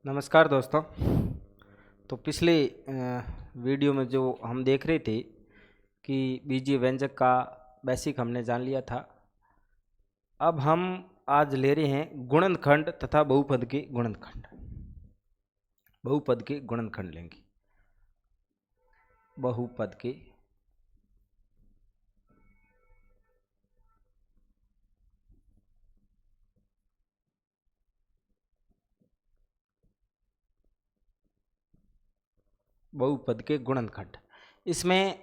नमस्कार दोस्तों। तो पिछले वीडियो में जो हम देख रहे थे कि बीजीय व्यंजक का बेसिक हमने जान लिया था। अब हम आज ले रहे हैं गुणनखंड तथा बहुपद के गुणनखंड। बहुपद के गुणनखंड लेंगे। बहुपद के बहुपद के गुणनखंड। इसमें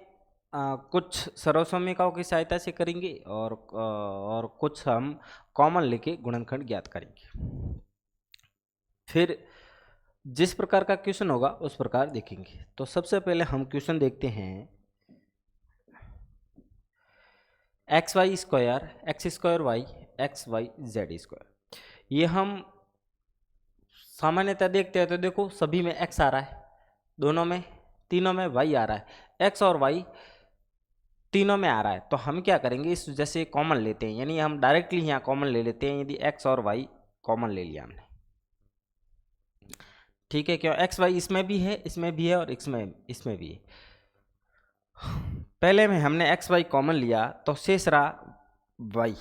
कुछ सर्वसम्यिकाओं की सहायता से करेंगे और कुछ हम कॉमन लेके गुणनखंड ज्ञात करेंगे। फिर जिस प्रकार का क्वेश्चन होगा उस प्रकार देखेंगे। तो सबसे पहले हम क्वेश्चन देखते हैं। X Y square X square Y X Y Z square, ये हम सामान्यतः देखते हैं। तो देखो सभी में एक्स आ रहा है, दोनों में तीनों में वाई आ रहा है, एक्स और वाई तीनों में आ रहा है। तो हम क्या करेंगे, इस जैसे कॉमन लेते हैं, यानी हम डायरेक्टली यहाँ कॉमन ले लेते हैं। यदि एक्स और वाई कॉमन ले लिया हमने, ठीक है, क्यों एक्स वाई इसमें भी है, इसमें भी है और इसमें भी है। पहले में हमने एक्स वाई कॉमन लिया तो शेष रहा वाई।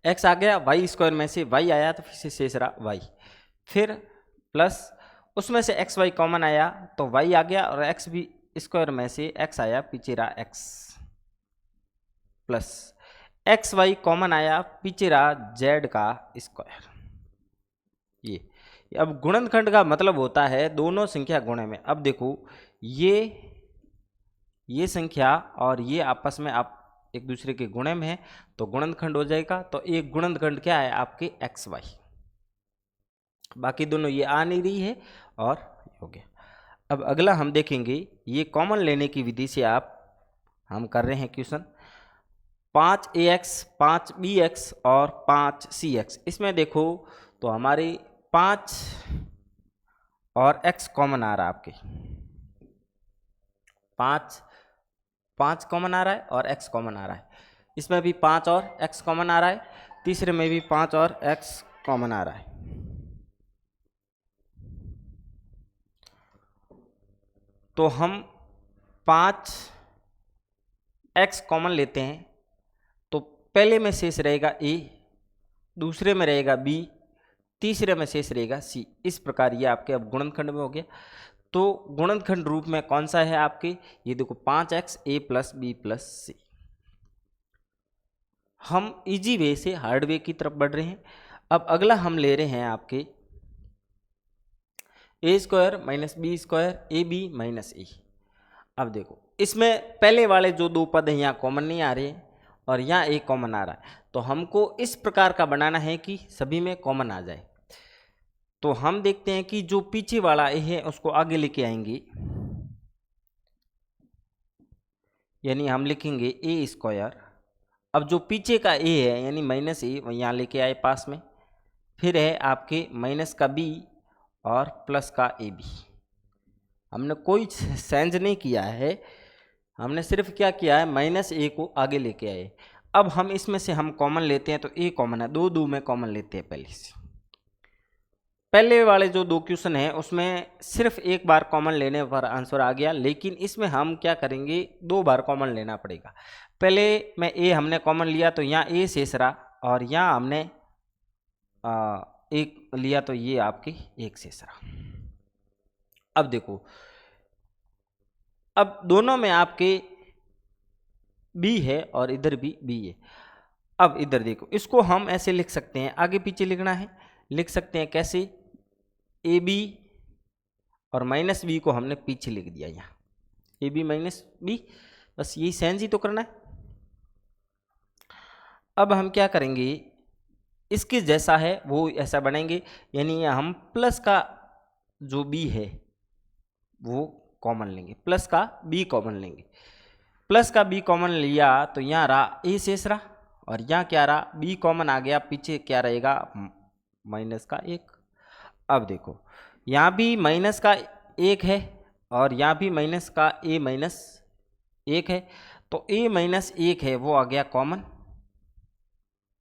एक्स आ गया, वाई स्क्वायर में से वाई आया तो फिर से शेष रहा वाई। फिर प्लस उसमें से एक्स वाई कॉमन आया तो वाई आ गया, और एक्स भी स्क्वायर में से एक्स आया, पीछे रहा X. Plus X Y common आया, पीछे रहा जेड का स्क्वायर। ये अब गुणनखंड का मतलब होता है दोनों संख्या गुणे में। अब देखो ये संख्या और ये आपस में आप एक दूसरे के गुणे में है तो गुणनखंड हो जाएगा। तो एक गुणनखंड क्या है आपके एक्स वाई, बाकी दोनों ये आ नहीं रही है और हो गया। अब अगला हम देखेंगे, ये कॉमन लेने की विधि से हम कर रहे हैं क्वेश्चन 5ax 5bx और 5cx। इसमें देखो तो हमारे 5 और x कॉमन आ रहा है आपके, 5 कॉमन आ रहा है और x कॉमन आ रहा है। इसमें भी 5 और x कॉमन आ रहा है, तीसरे में भी 5 और x कॉमन आ रहा है। तो हम 5x कॉमन लेते हैं तो पहले में शेष रहेगा a, दूसरे में रहेगा b, तीसरे में शेष रहेगा c। इस प्रकार ये आपके अब गुणनखंड में हो गया। तो गुणनखंड रूप में कौन सा है आपके, ये देखो 5x a plus B plus C. हम इजी वे से हार्ड वे की तरफ बढ़ रहे हैं। अब अगला हम ले रहे हैं आपके A square minus B square A B minus A. अब देखो इसमें पहले वाले जो दो पद हैं यहाँ कॉमन नहीं आ रहे और यहाँ एक कॉमन आ रहा है। तो हमको इस प्रकार का बनाना है कि सभी में कॉमन आ जाए। तो हम देखते हैं कि जो पीछे वाला ए है उसको आगे लेके आएंगे, यानी हम लिखेंगे ए स्क्वायर। अब जो पीछे का ए है यानी माइनस ए यहाँ लेके आए पास में, फिर है आपके माइनस का बी और प्लस का ए बी। हमने कोई चेंज नहीं किया है, हमने सिर्फ क्या किया है, माइनस ए को आगे लेके आए। अब हम इसमें से हम कॉमन लेते हैं तो ए कॉमन है, दो में कॉमन लेते हैं पहले से। पहले वाले जो दो क्वेश्चन है उसमें सिर्फ एक बार कॉमन लेने पर आंसर आ गया, लेकिन इसमें हम क्या करेंगे, 2 बार कॉमन लेना पड़ेगा। पहले में ए हमने कॉमन लिया तो यहाँ ए शेष रहा, और यहाँ हमने एक लिया तो ये आपकी एक शेष रहा। अब देखो अब दोनों में आपके बी है और इधर भी बी है। अब इधर देखो इसको हम ऐसे लिख सकते हैं, आगे पीछे लिखना है, लिख सकते हैं कैसे, ए बी और माइनस बी को हमने पीछे लिख दिया यहाँ, ए बी माइनस बी, बस यही सेंस ही तो करना है। अब हम क्या करेंगे, इसके जैसा है वो ऐसा बनाएंगे, यानी हम प्लस का जो बी है वो कॉमन लेंगे, प्लस का बी कॉमन लेंगे। प्लस का बी कॉमन लिया तो यहाँ रहा ए शेष रहा, और यहाँ क्या रहा, बी कॉमन आ गया, पीछे क्या रहेगा माइनस का 1। अब देखो यहाँ भी माइनस का 1 है और यहाँ भी माइनस का ए माइनस 1 है, तो ए माइनस 1 है वो आ गया कॉमन,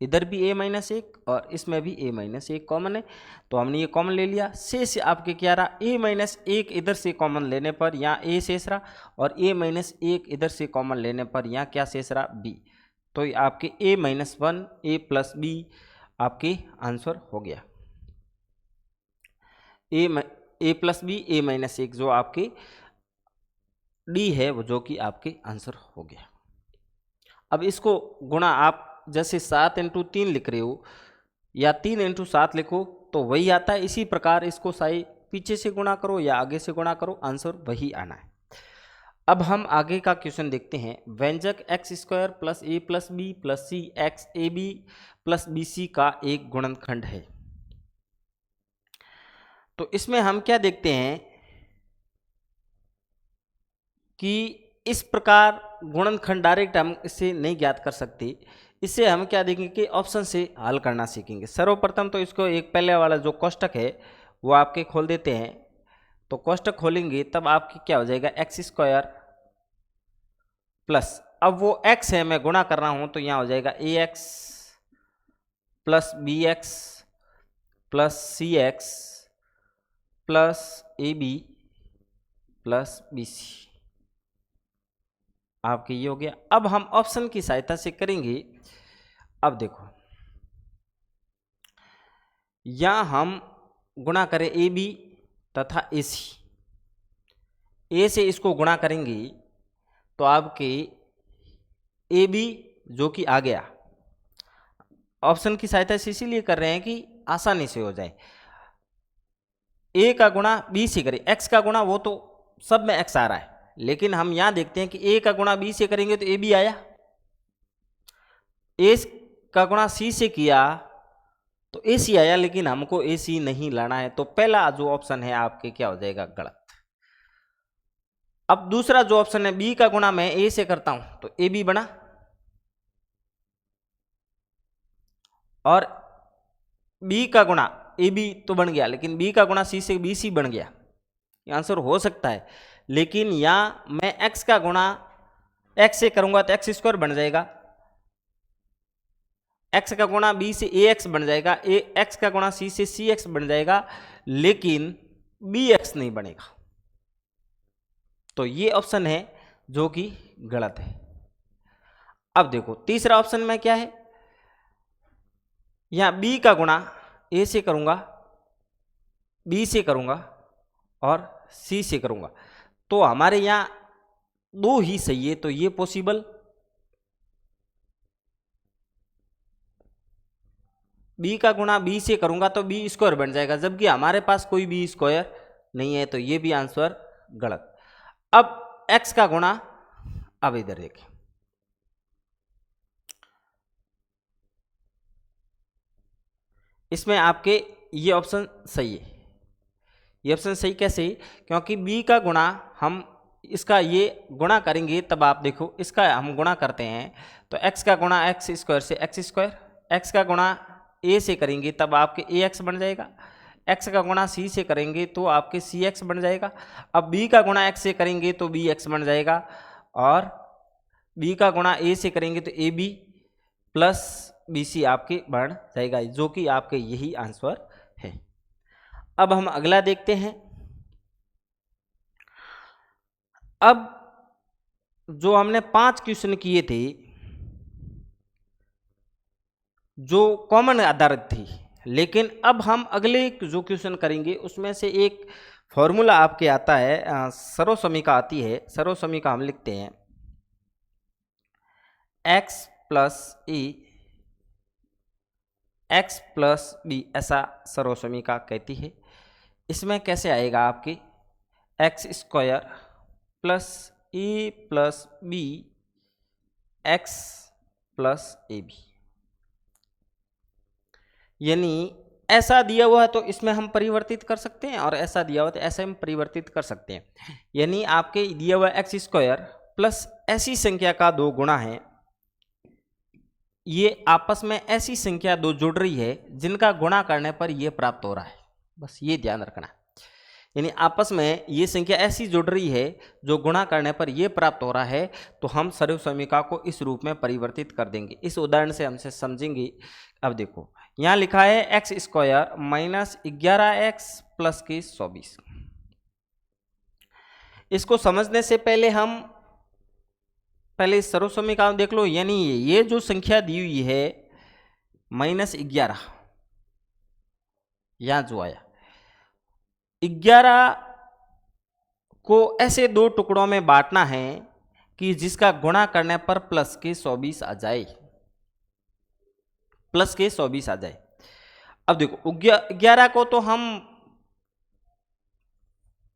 इधर भी a माइनस 1 और इसमें भी a माइनस 1 कॉमन है, तो हमने ये कॉमन ले लिया। शेष आपके क्या रहा, a माइनस 1 इधर से कॉमन लेने पर यहाँ a शेष रहा, और a माइनस 1 इधर से कॉमन लेने पर यहाँ क्या शेष रहा, b। तो ये आपके a minus 1 a plus b आपके आंसर हो गया। a plus B a minus 1 जो आपके d है वो जो कि आपके आंसर हो गया। अब इसको गुणा आप जैसे 7 इंटू 3 लिख रहे हो या 3 इंटू 7 लिखो तो वही आता है। इसी प्रकार इसको साई पीछे से गुणा करो या आगे से गुणा करो, आंसर वही आना है। अब हम आगे का क्वेश्चन देखते हैं। व्यंजक X square plus A plus B plus C X A B plus B C का एक गुणनखंड है। तो इसमें हम क्या देखते हैं कि इस प्रकार गुणनखंड डायरेक्ट हम इसे नहीं ज्ञात कर सकते। इससे हम क्या देखेंगे कि ऑप्शन से हल करना सीखेंगे। सर्वप्रथम तो इसको एक पहले वाला जो कोष्टक है वो आपके खोल देते हैं। तो कोष्टक खोलेंगे तब आपकी क्या हो जाएगा, एक्स स्क्वायर प्लस, अब वो x है मैं गुणा कर रहा हूं तो यहाँ हो जाएगा A X plus B X plus C X plus A B plus B C, आपके ये हो गया। अब हम ऑप्शन की सहायता से करेंगे। अब देखो यहां हम गुणा करें ए बी तथा ए सी, ए से इसको गुणा करेंगे तो आपके ए बी जो कि आ गया, ऑप्शन की सहायता से इसीलिए कर रहे हैं कि आसानी से हो जाए। ए का गुणा बी से करें, एक्स का गुणा वो तो सब में एक्स आ रहा है, लेकिन हम यहां देखते हैं कि ए का गुणा बी से करेंगे तो ए बी आया, ए का गुणा सी से किया तो ए सी आया, लेकिन हमको ए सी नहीं लाना है। तो पहला जो ऑप्शन है आपके क्या हो जाएगा, गलत। अब दूसरा जो ऑप्शन है बी का गुणा मैं ए से करता हूं तो ए बी बना, और बी का गुणा ए बी तो बन गया, लेकिन बी का गुणा सी से बी सी बन गया। ये आंसर हो सकता है, लेकिन यहां मैं एक्स का गुणा एक्स से करूंगा तो एक्स स्क्वायर बन जाएगा, एक्स का गुणा बी से ए एक्स बन जाएगा, ए एक्स का गुणा सी से सी एक्स बन जाएगा, लेकिन बी एक्स नहीं बनेगा। तो ये ऑप्शन है जो कि गलत है। अब देखो तीसरा ऑप्शन में क्या है, यहां बी का गुणा ए से करूंगा, बी से करूंगा और सी से करूंगा, तो हमारे यहां दो ही सही है, तो ये पॉसिबल। बी का गुणा बी से करूंगा तो बी स्क्वायर बन जाएगा, जबकि हमारे पास कोई बी स्क्वायर नहीं है, तो ये भी आंसर गलत। अब एक्स का गुणा, अब इधर देखें, इसमें आपके ये ऑप्शन सही है। ये ऑप्शन सही कैसे, क्योंकि बी का गुणा हम इसका ये गुणा करेंगे तब आप देखो इसका हम गुणा करते हैं तो एक्स का गुणा एक्स स्क्वायर से एक्स स्क्वायर, एक्स का गुणा ए से करेंगे तब आपके ए एक्स बन जाएगा, एक्स का गुणा सी से करेंगे तो आपके सी एक्स बन जाएगा। अब बी का गुणा एक्स से करेंगे तो बी एक्स बन जाएगा, और बी का गुणा ए से करेंगे तो A B plus B C आपके बन जाएगा, जो कि आपके यही आंसर है। अब हम अगला देखते हैं। अब जो हमने 5 क्वेश्चन किए थे जो कॉमन आधारित थी, लेकिन अब हम अगले जो क्वेश्चन करेंगे उसमें से एक फॉर्मूला आपके आता है, सर्वसमीका आती है। सर्वसमीका हम लिखते हैं x plus A X plus B, ऐसा सर्वसमीका कहती है। इसमें कैसे आएगा आपके X square plus A plus B X plus A B, यानी ऐसा दिया हुआ है तो इसमें हम परिवर्तित कर सकते हैं, और ऐसा दिया हुआ तो ऐसे हम परिवर्तित कर सकते हैं। यानी आपके दिया हुआ एक्स स्क्वायर प्लस ऐसी संख्या का दो गुणा है, ये आपस में ऐसी संख्या दो जुड़ रही है जिनका गुणा करने पर यह प्राप्त हो रहा है, बस ये ध्यान रखना। यानी आपस में ये संख्या ऐसी जुड़ रही है जो गुणा करने पर ये प्राप्त हो रहा है, तो हम सर्वसमीका को इस रूप में परिवर्तित कर देंगे। इस उदाहरण से हमसे समझेंगे। अब देखो यहाँ लिखा है x square minus 11x plus के 24। इसको समझने से पहले हम पहले सर्वसमीका देख लो। यानी ये जो संख्या दी हुई है -11, यहां जो आया 11 को ऐसे दो टुकड़ों में बांटना है कि जिसका गुणा करने पर प्लस के 24 आ जाए, प्लस के 24 आ जाए। अब देखो 11 को तो हम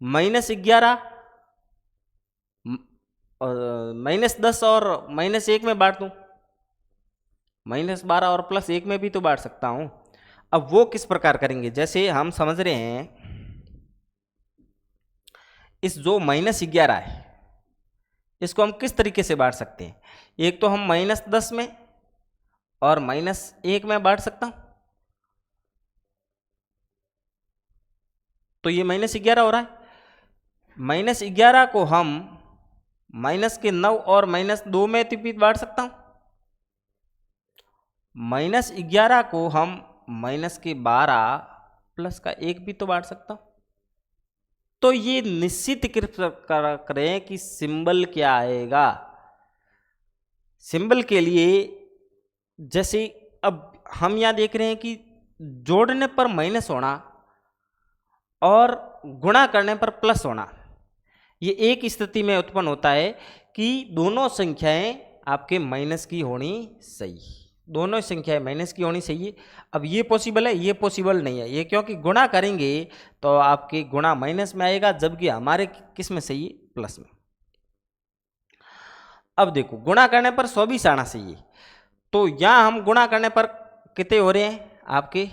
-11 -10 और -1 में बांट दूं, -12 और +1 में भी तो बांट सकता हूं। अब वो किस प्रकार करेंगे, जैसे हम समझ रहे हैं इस जो -11 है इसको हम किस तरीके से बांट सकते हैं। एक तो हम -10 में और -1 में बांट सकता हूं, तो ये -11 हो रहा है। -11 को हम -9 और -2 में भी बांट सकता हूं। -11 को हम -12 प्लस का 1 भी तो बांट सकता हूं। तो ये निश्चित करें कि सिंबल क्या आएगा। सिंबल के लिए जैसे अब हम यहां देख रहे हैं कि जोड़ने पर माइनस होना और गुणा करने पर प्लस होना, ये एक स्थिति में उत्पन्न होता है कि दोनों संख्याएं आपके माइनस की होनी चाहिए, दोनों संख्याएं माइनस की होनी चाहिए। अब ये पॉसिबल है, ये पॉसिबल नहीं है। ये क्योंकि गुणा करेंगे तो आपके गुणा माइनस में आएगा, जबकि हमारे किस में चाहिए, प्लस में। अब देखो गुणा करने पर 24 आना चाहिए, तो यहाँ हम गुणा करने पर कितने हो रहे हैं, आपके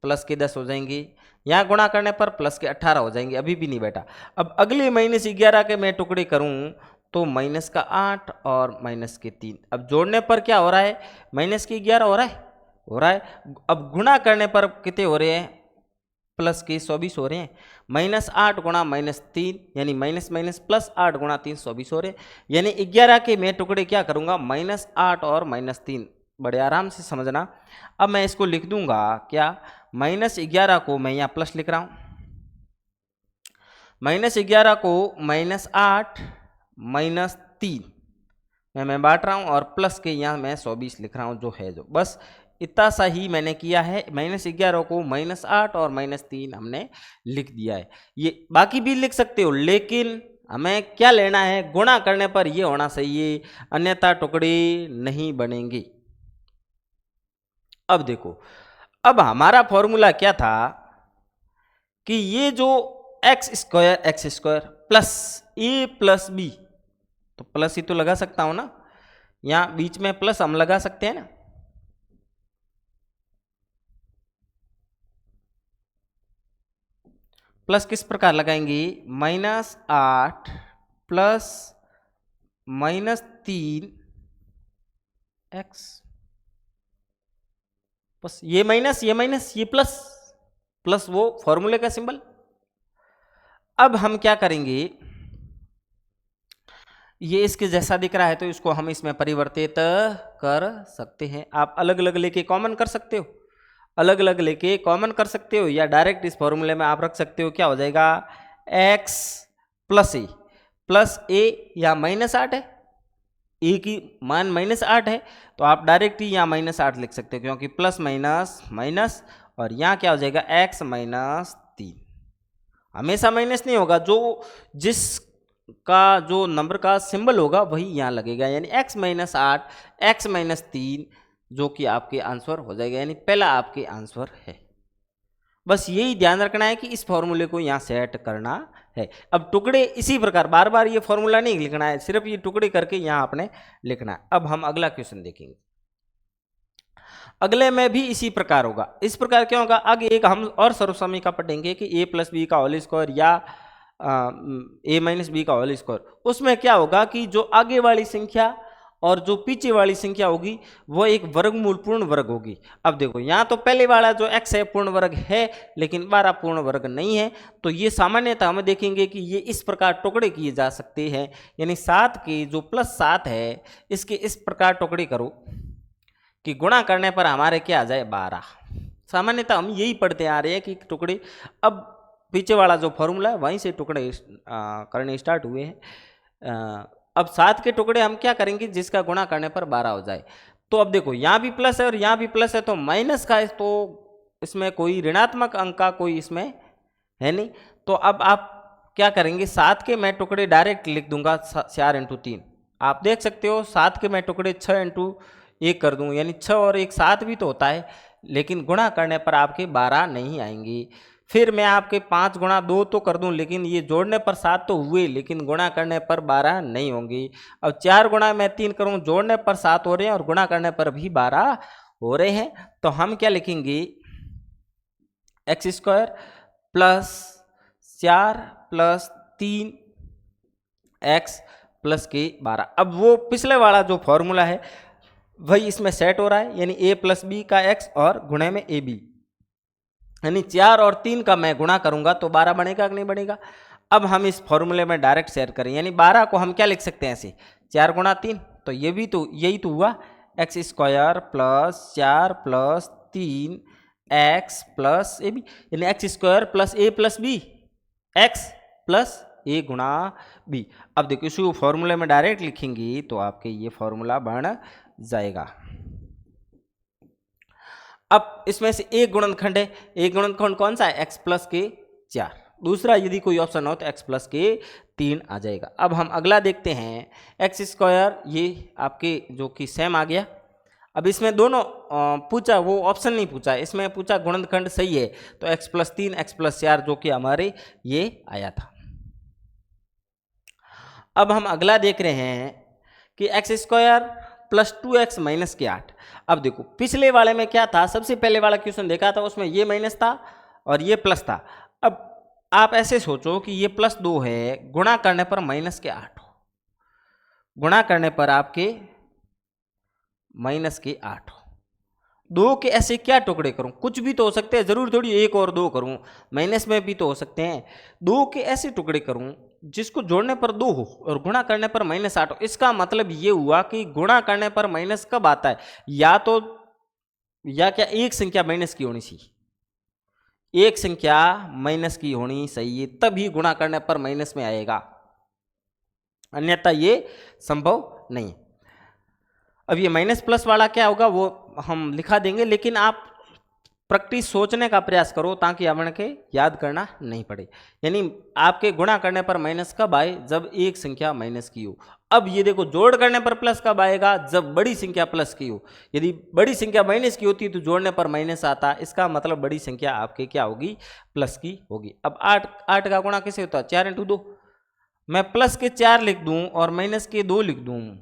प्लस के 10 हो जाएंगे। यहाँ गुणा करने पर प्लस के 18 हो जाएंगे, अभी भी नहीं बैठा। अब अगले -11 के मैं टुकड़े करूँ तो -8 और -3। अब जोड़ने पर क्या हो रहा है, -11 हो रहा है। अब गुणा करने पर कितने हो रहे हैं, प्लस के 24 हो रहे हैं। -8 गुणा -3 यानी +8 गुणा 3 24 हो रहे हैं। यानी 11 के मैं टुकड़े क्या करूँगा, -8 और -3। बड़े आराम से समझना। अब मैं इसको लिख दूंगा क्या, -11 को मैं यहाँ प्लस लिख रहा हूँ, -11 को -8 -3 मैं बांट रहा हूँ और प्लस के यहाँ मैं 24 लिख रहा हूँ जो है, जो बस इतना सा ही मैंने किया है। -11 को -8 और -3 हमने लिख दिया है। ये बाकी भी लिख सकते हो, लेकिन हमें क्या लेना है, गुणा करने पर ये होना चाहिए, अन्यथा टुकड़े नहीं बनेंगे। अब देखो, अब हमारा फॉर्मूला क्या था कि ये जो x² plus a plus b, तो प्लस ही तो लगा सकता हूं ना, यहां बीच में प्लस हम लगा सकते हैं ना। प्लस किस प्रकार लगाएंगे, -8 प्लस -3x, बस ये माइनस ये प्लस, प्लस वो फॉर्मूले का सिंबल। अब हम क्या करेंगे, ये इसके जैसा दिख रहा है तो इसको हम इसमें परिवर्तित कर सकते हैं। आप अलग अलग लेके कॉमन कर सकते हो, अलग अलग लेके कॉमन कर सकते हो, या डायरेक्ट इस फॉर्मूले में आप रख सकते हो। क्या हो जाएगा, x प्लस a या -8 है, a की मान -8 है, तो आप डायरेक्ट ही यहाँ -8 लिख सकते हो, क्योंकि प्लस माइनस माइनस, और यहाँ क्या हो जाएगा x -3। हमेशा माइनस नहीं होगा, जो जिसका जो नंबर का सिंबल होगा वही यहाँ लगेगा, यानी x -8 x -3 जो कि आपके आंसर हो जाएगा, यानी पहला आपके आंसर है। बस यही ध्यान रखना है कि इस फॉर्मूले को यहाँ सेट करना है। अब टुकड़े इसी प्रकार बार बार ये फॉर्मूला नहीं लिखना है, सिर्फ ये टुकड़े करके यहाँ आपने लिखना है। अब हम अगला क्वेश्चन देखेंगे, अगले में भी इसी प्रकार होगा। इस प्रकार क्या होगा, आगे एक हम और सर्वसमीका पढ़ेंगे कि a प्लस बी का होल स्क्वायर या a माइनस बी का होल स्क्वायर। उसमें क्या होगा कि जो आगे वाली संख्या और जो पीछे वाली संख्या होगी वो एक वर्गमूल पूर्ण वर्ग होगी। अब देखो यहाँ तो पहले वाला जो x है पूर्ण वर्ग है, लेकिन 12 पूर्ण वर्ग नहीं है, तो ये सामान्यतः हम देखेंगे कि ये इस प्रकार टुकड़े किए जा सकते हैं। यानी 7 के जो +7 है इसके इस प्रकार टुकड़े करो कि गुणा करने पर हमारे क्या आ जाए 12। सामान्यतः हम यही पढ़ते आ रहे हैं कि टुकड़े, अब पीछे वाला जो फॉर्मूला है वहीं से टुकड़े करने स्टार्ट हुए हैं। अब 7 के टुकड़े हम क्या करेंगे जिसका गुणा करने पर 12 हो जाए। तो अब देखो यहाँ भी प्लस है और यहाँ भी प्लस है, तो माइनस का है, तो इसमें कोई ऋणात्मक अंक का कोई इसमें है नहीं। तो अब आप क्या करेंगे, 7 के मैं टुकड़े डायरेक्ट लिख दूंगा 4 × 3। आप देख सकते हो 7 के मैं टुकड़े 6 × 1 कर दूँ, यानी 6 और 1 7 भी तो होता है, लेकिन गुणा करने पर आपके 12 नहीं आएंगे। फिर मैं आपके 5 × 2 तो कर दूं, लेकिन ये जोड़ने पर 7 तो हुए, लेकिन गुणा करने पर 12 नहीं होंगी। अब 4 × मैं 3 करूं, जोड़ने पर 7 हो रहे हैं और गुणा करने पर भी 12 हो रहे हैं। तो हम क्या लिखेंगे, x² + 4 + 3 x + के 12। अब वो पिछले वाला जो फॉर्मूला है वही इसमें सेट हो रहा है, यानी a + b का x और गुणे में ab, यानी 4 और 3 का मैं गुणा करूंगा तो 12 बनेगा कि नहीं बनेगा। अब हम इस फॉर्मूले में डायरेक्ट शेयर करें, यानी 12 को हम क्या लिख सकते हैं ऐसे 4 × 3, तो ये भी तो यही तो हुआ, x² + 4 + 3 x + ab, यानी x² + a + b, x + a × b। अब देखो इसी फॉर्मूले में डायरेक्ट लिखेंगे तो आपके ये फॉर्मूला बन जाएगा। अब इसमें से एक गुणनखंड है, एक गुणनखंड कौन सा है, x + के 4। दूसरा यदि कोई ऑप्शन हो तो x + के 3 आ जाएगा। अब हम अगला देखते हैं, x², ये आपके जो कि सेम आ गया। अब इसमें दोनों पूछा, वो ऑप्शन नहीं पूछा, इसमें पूछा गुणनखंड सही है, तो x + 3 x + 4 जो कि हमारे ये आया था। अब हम अगला देख रहे हैं कि x² + 2x - के 8। अब देखो पिछले वाले में क्या था, सबसे पहले वाला क्वेश्चन देखा था उसमें ये माइनस था और ये प्लस था। अब आप ऐसे सोचो कि ये +2 है, गुणा करने पर -के 8 हो, गुणा करने पर आपके -के 8 हो। 2 के ऐसे क्या टुकड़े करूं, कुछ भी तो हो सकते हैं, जरूर थोड़ी 1 और 2 करूं, माइनस में भी तो हो सकते हैं। 2 के ऐसे टुकड़े करूं जिसको जोड़ने पर 2 हो और गुणा करने पर -8 हो। इसका मतलब ये हुआ कि गुणा करने पर माइनस कब आता है, या क्या एक संख्या माइनस की होनी चाहिए, एक संख्या माइनस की होनी चाहिए, तभी गुणा करने पर माइनस में आएगा, अन्यथा ये संभव नहीं है। अब ये माइनस प्लस वाला क्या होगा वो हम लिखा देंगे, लेकिन आप प्रैक्टिस सोचने का प्रयास करो ताकि अपन के याद करना नहीं पड़े। यानी आपके गुणा करने पर माइनस कब आए, जब एक संख्या माइनस की हो। अब ये देखो जोड़ करने पर प्लस कब आएगा, जब बड़ी संख्या प्लस की हो। यदि बड़ी संख्या माइनस की होती तो जोड़ने पर माइनस आता, इसका मतलब बड़ी संख्या आपके क्या होगी, प्लस की होगी। अब 8 का गुणा कैसे होता है, 4 × 2। मैं प्लस के 4 लिख दूं और माइनस के 2 लिख दूं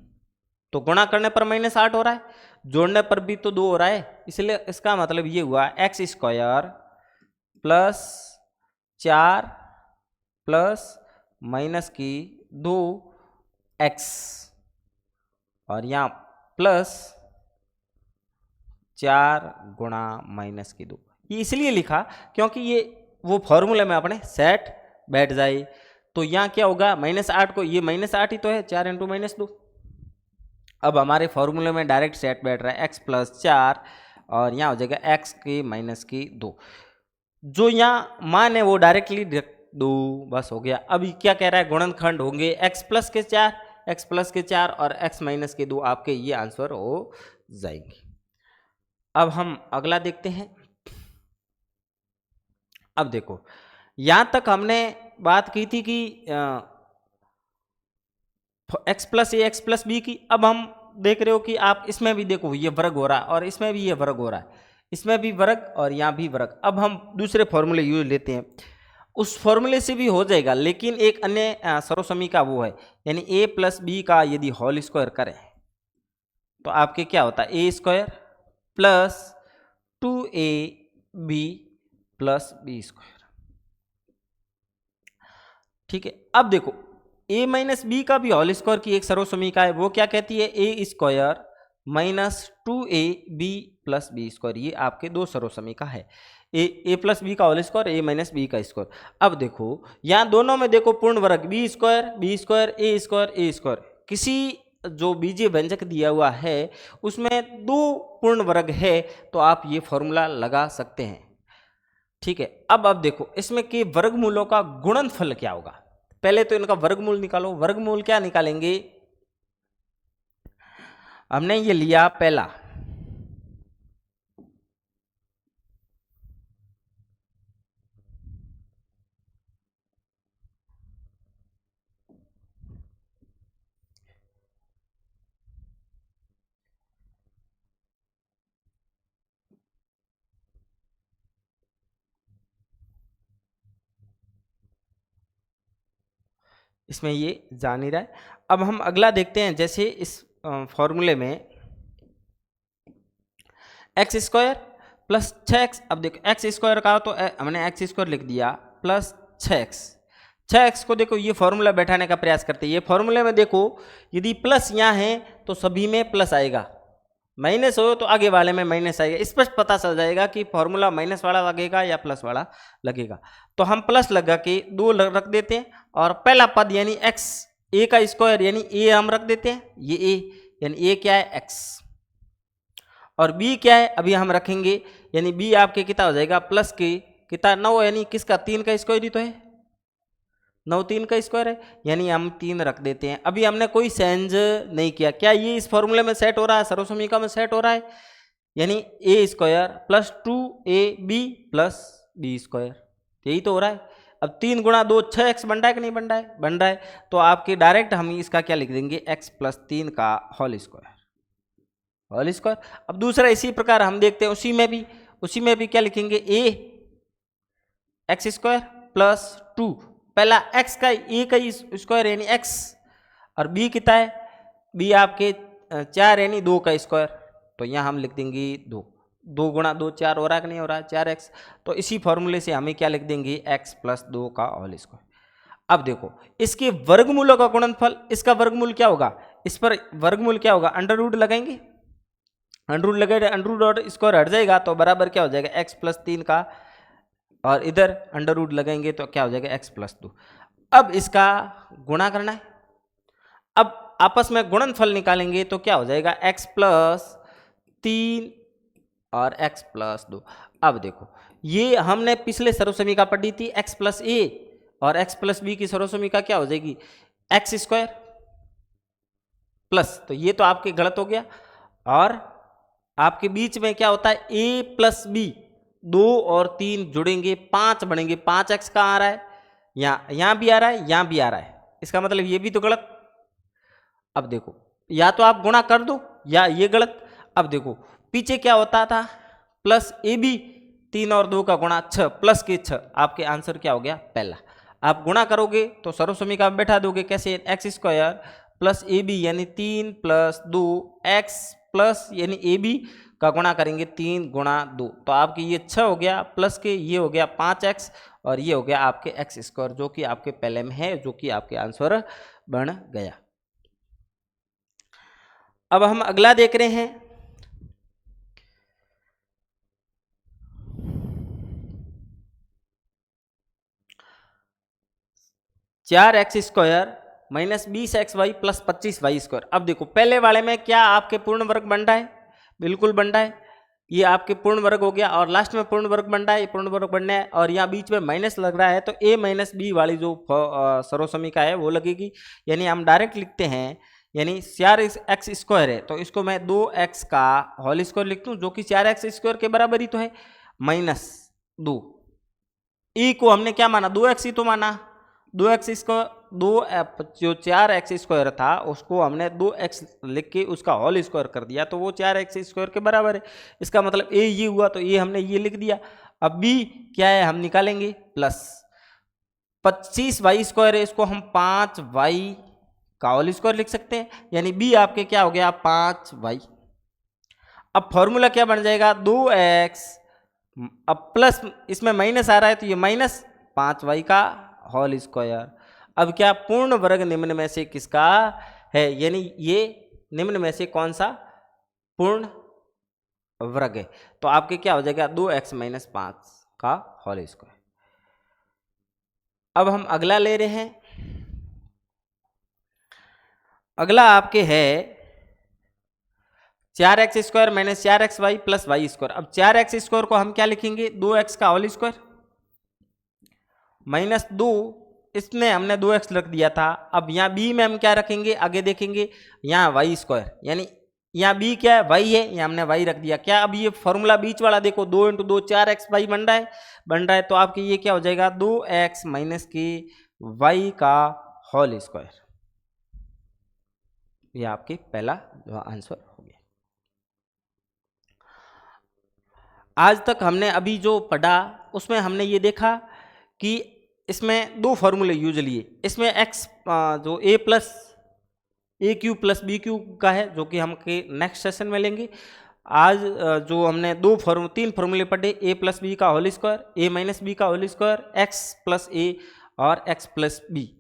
तो गुणा करने पर -8 हो रहा है, जोड़ने पर भी तो 2 हो रहा है, इसलिए इसका मतलब ये हुआ x² + 4 + -2x और यहाँ +4 × -2। ये इसलिए लिखा क्योंकि ये वो फॉर्मूले में अपने सेट बैठ जाए। तो यहाँ क्या होगा, -8 को, ये -8 ही तो है, 4 × -2। अब हमारे फॉर्मूले में डायरेक्ट सेट बैठ रहा है x + 4 और यहाँ हो जाएगा x के -2। जो यहाँ मान है वो डायरेक्टली रख दो, बस हो गया। अभी क्या कह रहा है, गुणनखंड होंगे x + के 4, x + के 4 और x - के 2, आपके ये आंसर हो जाएंगे। अब हम अगला देखते हैं। अब देखो यहाँ तक हमने बात की थी कि x + a x + b की। अब हम देख रहे हो कि आप इसमें भी देखो ये वर्ग हो रहा है और इसमें भी ये वर्ग हो रहा है, इसमें भी वर्ग और यहाँ भी वर्ग। अब हम दूसरे फॉर्मूले यूज लेते हैं, उस फॉर्मूले से भी हो जाएगा, लेकिन एक अन्य सर्वसमी का वो है, यानी a + b का यदि होल स्क्वायर करें तो आपके क्या होता है, a² + 2ab + b²। ठीक है। अब देखो ए माइनस बी का भी होल स्क्वायर की एक सर्वसमीका है, वो क्या कहती है, A square minus 2ab plus B square. ये आपके दो सर्वसमीका है, ए प्लस बी का whole square, A minus B का स्क्वायर। अब देखो यहाँ दोनों में देखो पूर्ण वर्ग बी स्क्वायर ए स्क्वायर। किसी जो बीजीय व्यंजक दिया हुआ है उसमें दो पूर्ण वर्ग है, तो आप ये फॉर्मूला लगा सकते हैं। ठीक है, अब देखो इसमें के वर्गमूलों का गुणनफल क्या होगा। पहले तो इनका वर्गमूल निकालो। वर्गमूल क्या निकालेंगे, हमने ये लिया पहला, इसमें ये जा नहीं रहा है। अब हम अगला देखते हैं, जैसे इस फॉर्मूले में एक्स स्क्वायर प्लस 6x। अब देखो एक्स स्क्वायर का तो हमने एक्स स्क्वायर लिख दिया प्लस 6x को देखो ये फॉर्मूला बैठाने का प्रयास करते हैं। ये फॉर्मूले में देखो यदि प्लस यहाँ है तो सभी में प्लस आएगा, माइनस हो तो आगे वाले में माइनस आएगा। स्पष्ट पता चल जाएगा कि फॉर्मूला माइनस वाला लगेगा या प्लस वाला लगेगा। तो हम प्लस लगा के 2 रख देते हैं, और पहला पद यानी एक्स ए का स्क्वायर यानी ए हम रख देते हैं, ये ए यानी ए क्या है एक्स, और बी क्या है अभी हम रखेंगे, यानी बी आपके कितना हो जाएगा प्लस के कितना 9 यानी किसका 3 का स्क्वायर ही तो है, 9 3 का स्क्वायर है, यानी हम 3 रख देते हैं। अभी हमने कोई चेंज नहीं किया। क्या ये इस फॉर्मूले में सेट हो रहा है, सर्वसमीका में सेट हो रहा है, यानी A square plus 2ab plus B square, यही तो हो रहा है। अब 3 गुणा 2 6x बन रहा है कि नहीं बन रहा है, बन रहा है। तो आपके डायरेक्ट हम इसका क्या लिख देंगे, x प्लस 3 का होल स्क्वायर। अब दूसरा इसी प्रकार हम देखते हैं, उसी में भी क्या लिखेंगे, ए एक्स स्क्वायर प्लस 2, पहला x का ए का स्क्वायर यानी x, और b कितना है, b आपके 4 यानी 2 का स्क्वायर। तो यहाँ हम लिख देंगे 2 गुणा 2 4 हो रहा है कि नहीं हो रहा है, 4x। तो इसी फॉर्मूले से हमें क्या लिख देंगे, x प्लस 2 का होल स्क्वायर। अब देखो इसके वर्गमूलों का गुणनफल, इसका वर्गमूल क्या होगा, इस पर वर्गमूल क्या होगा, अंडर रूट लगाएंगे, अंडर रूट लगाए, अंडर रूट और स्क्वायर हट जाएगा तो बराबर क्या हो जाएगा, x प्लस 3 का, और इधर अंडर रूट लगाएंगे तो क्या हो जाएगा, x प्लस 2। अब इसका गुणा करना है। अब आपस में गुणनफल निकालेंगे तो क्या हो जाएगा, x प्लस 3 और x प्लस 2। अब देखो ये हमने पिछले सर्वसमीका पढ़ी थी, x प्लस ए और x प्लस बी की सर्वसमीका क्या हो जाएगी, एक्स स्क्वायर प्लस, तो ये तो आपके गलत हो गया। और आपके बीच में क्या होता है, a प्लस बी, 2 और 3 जुड़ेंगे 5 बनेंगे, 5x का आ रहा है, यहाँ भी आ रहा है, यहाँ भी आ रहा है, इसका मतलब ये भी तो गलत। अब देखो या तो आप गुणा कर दो या ये गलत। अब देखो पीछे क्या होता था, प्लस ए बी, 3 और 2 का गुणा 6 प्लस के 6, आपके आंसर क्या हो गया पहला। आप गुणा करोगे तो सर्वसमीका में बैठा दोगे कैसे, X square plus A B यानी 3 प्लस 2 एक्स प्लस यानी ए बी का गुणा करेंगे 3 गुणा 2, तो आपकी ये 6 हो गया, प्लस के ये हो गया 5x, और ये हो गया आपके एक्स स्क्वायर, जो कि आपके पहले में है, जो कि आपके आंसर बन गया। अब हम अगला देख रहे हैं, चार x square minus 20xy plus 25y square. अब देखो पहले वाले में क्या आपके पूर्ण वर्ग बन रहा है, बिल्कुल बन रहा है, ये आपके पूर्ण वर्ग हो गया, और लास्ट में पूर्ण वर्ग बन रहा है, ये पूर्ण वर्ग बनना है, और यहाँ बीच में माइनस लग रहा है, तो a माइनस बी वाली जो सर्वसमीका है वो लगेगी। यानी हम डायरेक्ट लिखते हैं, यानी 4x स्क्वायर है तो इसको मैं 2x का होल स्क्वायर लिखता हूँ, जो कि 4x स्क्वायर के बराबर ही तो है, माइनस 2, e को हमने क्या माना, 2x ही तो माना, 2x स्क्वायर, जो 4x स्क्वायर था उसको हमने 2x लिख के उसका होल स्क्वायर कर दिया, तो वो 4x स्क्वायर के बराबर है। इसका मतलब a ये हुआ, तो ये हमने ये लिख दिया। अब b क्या है हम निकालेंगे, प्लस 25y स्क्वायर है, इसको हम 5y का होल स्क्वायर लिख सकते हैं, यानी b आपके क्या हो गया 5y। अब फॉर्मूला क्या बन जाएगा, 2x, अब प्लस इसमें माइनस आ रहा है तो ये माइनस 5y का होल स्क्वायर। अब क्या पूर्ण वर्ग निम्न में से किसका है, यानी ये निम्न में से कौन सा पूर्ण वर्ग है, तो आपके क्या हो जाएगा 2x माइनस 5 का होल स्क्वायर। अब हम अगला ले रहे हैं, अगला आपके है 4x square minus 4xy plus Y square. अब 4x स्क्वायर को हम क्या लिखेंगे 2x का होल स्क्वायर माइनस 2, इसमें हमने 2x रख दिया था। अब यहाँ b में हम क्या रखेंगे, आगे देखेंगे, यहाँ वाई स्क्वायर, यानी यहाँ b क्या है y है, यहाँ हमने y रख दिया। क्या अब ये फॉर्मूला बीच वाला देखो 2 × 2 4xy बन रहा है, तो आपके ये क्या हो जाएगा 2x माइनस के y का होल स्क्वायर। ये आपके पहला जो आंसर हो गया। आज तक हमने अभी जो पढ़ा उसमें हमने ये देखा कि इसमें दो फॉर्मूले यूज लिए। इसमें x जो a plus A Q plus B Q का है, जो कि हम के नेक्स्ट सेशन में लेंगे। आज जो हमने तीन फॉर्मूले पढ़े, a प्लस बी का whole square, a minus B का whole square, x plus A और x प्लस बी।